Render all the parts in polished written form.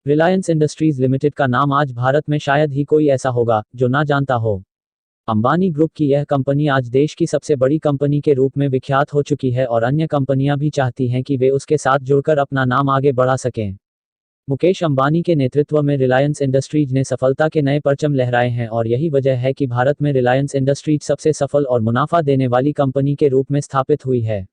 Reliance industries limited का नाम आज भारत में शायद ही कोई ऐसा होगा जो ना जानता हो। अंबानी ग्रुप की यह कंपनी आज देश की सबसे बड़ी कंपनी के रूप में विख्यात हो चुकी है और अन्य कंपनियां भी चाहती हैं कि वे उसके साथ जुड़कर अपना नाम आगे बढ़ा सकें। मुकेश अंबानी के नेतृत्व में रिलायंस इंडस्ट्रीज ने सफलता के नए परचम लहराए हैं और यही वजह है कि भारत में रिलायंस इंडस्ट्रीज सबसे सफल और मुनाफा देने वाली कंपनी के रूप में स्थापित हुई है।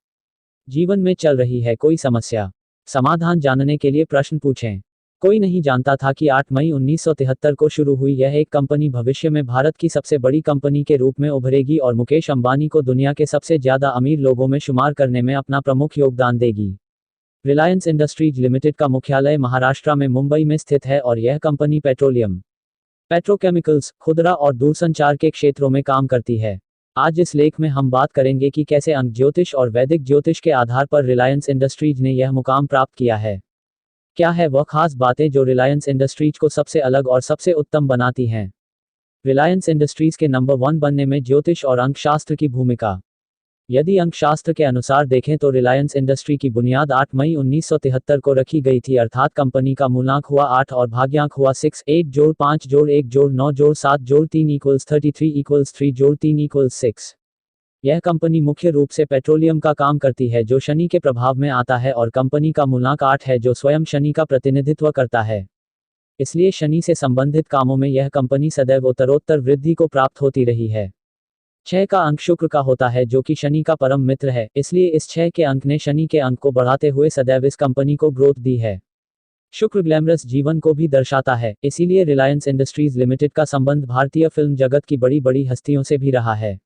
जीवन में चल रही है कोई समस्या? समाधान जानने के लिए प्रश्न पूछें। कोई नहीं जानता था कि 8 मई 1973 को शुरू हुई यह एक कंपनी भविष्य में भारत की सबसे बड़ी कंपनी के रूप में उभरेगी और मुकेश अंबानी को दुनिया के सबसे ज्यादा अमीर लोगों में शुमार करने में अपना प्रमुख योगदान देगी। रिलायंस इंडस्ट्रीज लिमिटेड का मुख्यालय महाराष्ट्र में मुंबई में स्थित है और यह कंपनी पेट्रोलियम, पेट्रोकेमिकल्स, खुदरा और दूरसंचार के क्षेत्रों में काम करती है। आज इस लेख में हम बात करेंगे कि कैसे अंक ज्योतिष और वैदिक ज्योतिष के आधार पर रिलायंस इंडस्ट्रीज ने यह मुकाम प्राप्त किया है। क्या है वह खास बातें जो रिलायंस इंडस्ट्रीज को सबसे अलग और सबसे उत्तम बनाती हैं? रिलायंस इंडस्ट्रीज के नंबर 1 बनने में ज्योतिष और अंकशास्त्र की भूमिका। यदि अंकशास्त्र के अनुसार देखें तो रिलायंस इंडस्ट्री की बुनियाद 8 मई 1973 को रखी गई थी, अर्थात कंपनी का मूलांक हुआ 8 और भाग्यांक हुआ 6, 8 जोड़ 5 जोड़ 1 जोड़ 9 जोड़ 7 जोड़ 3 इक्वल्स 33 इक्वल्स 3 जोड़ 3 इक्वल्स 6। यह कंपनी मुख्य रूप से पेट्रोलियम का काम करती है जो शनि के प्रभाव में आता है और कंपनी का मूलांक 8 है जो स्वयं शनि का प्रतिनिधित्व करता है। इसलिए शनि से संबंधित कामों में यह कंपनी सदैव उत्तरोत्तर वृद्धि को प्राप्त होती रही है। 6 का अंक शुक्र का होता है जो कि शनि का परम मित्र है, इसलिए इस 6 के अंक ने शनि के अंक को बढ़ाते हुए सदैव इस कंपनी को ग्रोथ दी है। शुक्र ग्लैमरस जीवन को भी दर्शाता है, इसीलिए रिलायंस इंडस्ट्रीज लिमिटेड का संबंध भारतीय फिल्म जगत की बड़ी बड़ी हस्तियों से भी रहा है।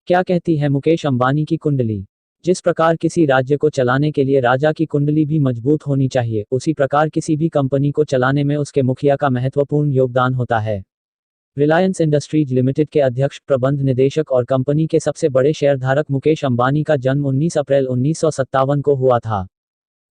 क्या कहती है मुकेश अंबानी की कुंडली? जिस प्रकार किसी राज्य को चलाने के लिए राजा की कुंडली भी मजबूत होनी चाहिए, उसी प्रकार किसी भी कंपनी को चलाने में उसके मुखिया का महत्वपूर्ण योगदान होता है। रिलायंस इंडस्ट्रीज लिमिटेड के अध्यक्ष, प्रबंध निदेशक और कंपनी के सबसे बड़े शेयरधारक मुकेश अंबानी का जन्म 19 अप्रैल 1957 को हुआ था।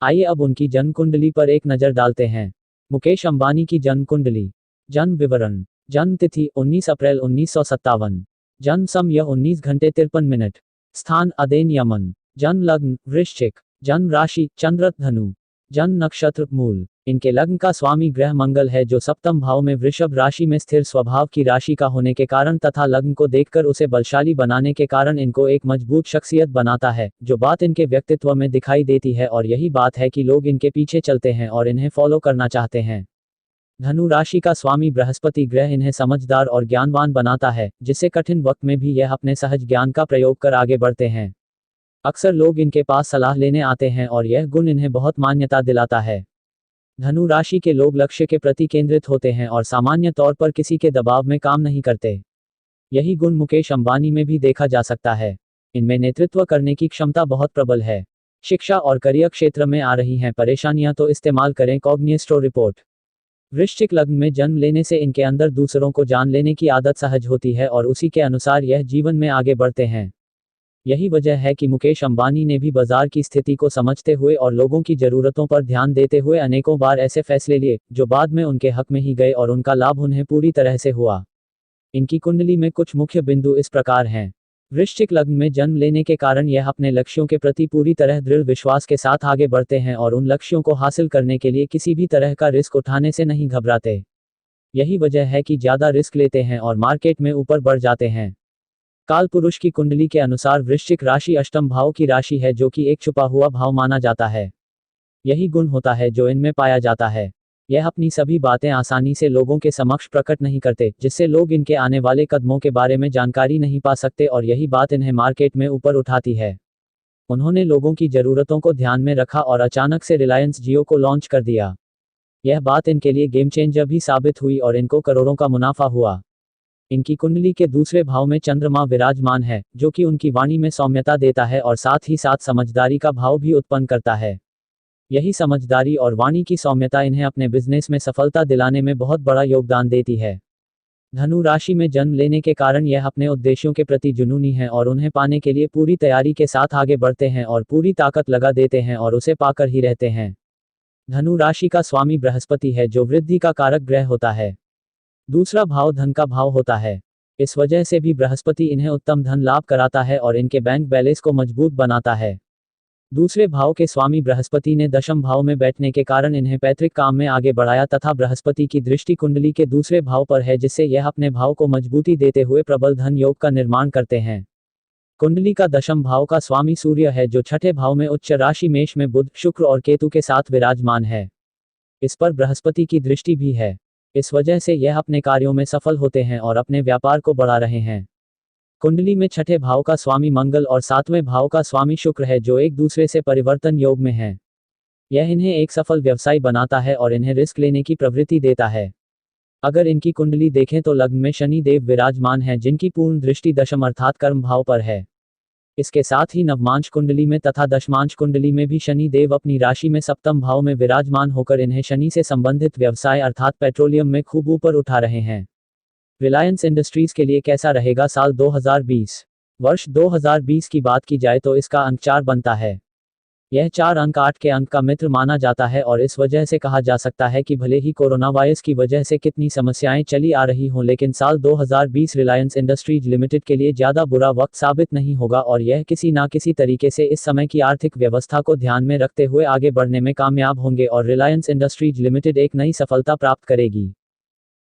आइए अब उनकी जन्म कुंडली पर एक नजर डालते हैं। मुकेश अंबानी की जन्म कुंडली। जन्म विवरण। जन्म तिथि 19 अप्रैल 1957। जन्म समय 19 घंटे 53 मिनट। स्थान अदेन यमन। जन्म लग्न वृश्चिक। जन्म राशि चंद्र धनु। जन्म नक्षत्र मूल। इनके लग्न का स्वामी ग्रह मंगल है जो सप्तम भाव में वृषभ राशि में स्थिर स्वभाव की राशि का होने के कारण तथा लग्न को देखकर उसे बलशाली बनाने के कारण इनको एक मजबूत शख्सियत बनाता है, जो बात इनके व्यक्तित्व में दिखाई देती है और यही बात है कि लोग इनके पीछे चलते हैं और इन्हें फॉलो करना चाहते हैं। धनु राशि का स्वामी बृहस्पति ग्रह इन्हें समझदार और ज्ञानवान बनाता है, जिससे कठिन वक्त में भी यह अपने सहज ज्ञान का प्रयोग कर आगे बढ़ते हैं। अक्सर लोग इनके पास सलाह लेने आते हैं और यह गुण इन्हें बहुत मान्यता दिलाता है। धनु राशि के लोग लक्ष्य के प्रति केंद्रित होते हैं और सामान्य तौर पर किसी के दबाव में काम नहीं करते। यही गुण मुकेश अंबानी में भी देखा जा सकता है। इनमें नेतृत्व करने की क्षमता बहुत प्रबल है। शिक्षा और करियर क्षेत्र में आ रही हैं परेशानियां तो इस्तेमाल करें कॉग्निस्टो रिपोर्ट। वृश्चिक लग्न में जन्म लेने से इनके अंदर दूसरों को जान लेने की आदत सहज होती है और उसी के अनुसार यह जीवन में आगे बढ़ते हैं। यही वजह है कि मुकेश अंबानी ने भी बाजार की स्थिति को समझते हुए और लोगों की जरूरतों पर ध्यान देते हुए अनेकों बार ऐसे फैसले लिए जो बाद में उनके हक में ही गए और उनका लाभ उन्हें पूरी तरह से हुआ। इनकी कुंडली में कुछ मुख्य बिंदु इस प्रकार हैं। वृश्चिक लग्न में जन्म लेने के कारण यह अपने लक्ष्यों के प्रति पूरी तरह दृढ़ विश्वास के साथ आगे बढ़ते हैं और उन लक्ष्यों को हासिल करने के लिए किसी भी तरह का रिस्क उठाने से नहीं घबराते। यही वजह है कि ज्यादा रिस्क लेते हैं और मार्केट में ऊपर बढ़ जाते हैं। काल पुरुष की कुंडली के अनुसार वृश्चिक राशि अष्टम भाव की राशि है जो कि एक छुपा हुआ भाव माना जाता है। यही गुण होता है जो इनमें पाया जाता है। यह अपनी सभी बातें आसानी से लोगों के समक्ष प्रकट नहीं करते, जिससे लोग इनके आने वाले कदमों के बारे में जानकारी नहीं पा सकते और यही बात इन्हें मार्केट में ऊपर उठाती है। उन्होंने लोगों की जरूरतों को ध्यान में रखा और अचानक से रिलायंस जियो को लॉन्च कर दिया। यह बात इनके लिए गेम चेंजर भी साबित हुई और इनको करोड़ों का मुनाफा हुआ। इनकी कुंडली के दूसरे भाव में चंद्रमा विराजमान है, जो कि उनकी वाणी में सौम्यता देता है और साथ ही साथ समझदारी का भाव भी उत्पन्न करता है। यही समझदारी और वाणी की सौम्यता इन्हें अपने बिजनेस में सफलता दिलाने में बहुत बड़ा योगदान देती है। धनु राशि में जन्म लेने के कारण यह अपने उद्देश्यों के प्रति जुनूनी है और उन्हें पाने के लिए पूरी तैयारी के साथ आगे बढ़ते हैं और पूरी ताकत लगा देते हैं और उसे पाकर ही रहते हैं। धनु राशि का स्वामी बृहस्पति है जो वृद्धि का कारक ग्रह होता है। दूसरा भाव धन का भाव होता है। इस वजह से भी बृहस्पति इन्हें उत्तम धन लाभ कराता है और इनके बैंक बैलेंस को मजबूत बनाता है। दूसरे भाव के स्वामी बृहस्पति ने दशम भाव में बैठने के कारण इन्हें पैतृक काम में आगे बढ़ाया तथा बृहस्पति की दृष्टि कुंडली के दूसरे भाव पर है जिससे यह अपने भाव को मजबूती देते हुए प्रबल धन योग का निर्माण करते हैं। कुंडली का दशम भाव का स्वामी सूर्य है जो छठे भाव में उच्च राशि मेष में बुध, शुक्र और केतु के साथ विराजमान है। इस पर बृहस्पति की दृष्टि भी है। इस वजह से यह अपने कार्यों में सफल होते हैं और अपने व्यापार को बढ़ा रहे हैं। कुंडली में छठे भाव का स्वामी मंगल और सातवें भाव का स्वामी शुक्र है जो एक दूसरे से परिवर्तन योग में हैं। यह इन्हें एक सफल व्यवसाय बनाता है और इन्हें रिस्क लेने की प्रवृत्ति देता है। अगर इनकी कुंडली देखें तो लग्न में शनि देव विराजमान है जिनकी पूर्ण दृष्टि दशम अर्थात कर्म भाव पर है। इसके साथ ही नवमांश कुंडली में तथा दशमांश कुंडली में भी शनि देव अपनी राशि में सप्तम भाव में विराजमान होकर इन्हें शनि से संबंधित व्यवसाय अर्थात पेट्रोलियम में खूब ऊपर उठा रहे हैं। रिलायंस इंडस्ट्रीज के लिए कैसा रहेगा साल 2020? वर्ष 2020 की बात की जाए तो इसका अंक 4 बनता है। यह 4 अंक 8 के अंक का मित्र माना जाता है और इस वजह से कहा जा सकता है कि भले ही कोरोना वायरस की वजह से कितनी समस्याएं चली आ रही हों लेकिन साल 2020 रिलायंस इंडस्ट्रीज लिमिटेड के लिए ज़्यादा बुरा वक्त साबित नहीं होगा और यह किसी ना किसी तरीके से इस समय की आर्थिक व्यवस्था को ध्यान में रखते हुए आगे बढ़ने में कामयाब होंगे और रिलायंस इंडस्ट्रीज लिमिटेड एक नई सफलता प्राप्त करेगी।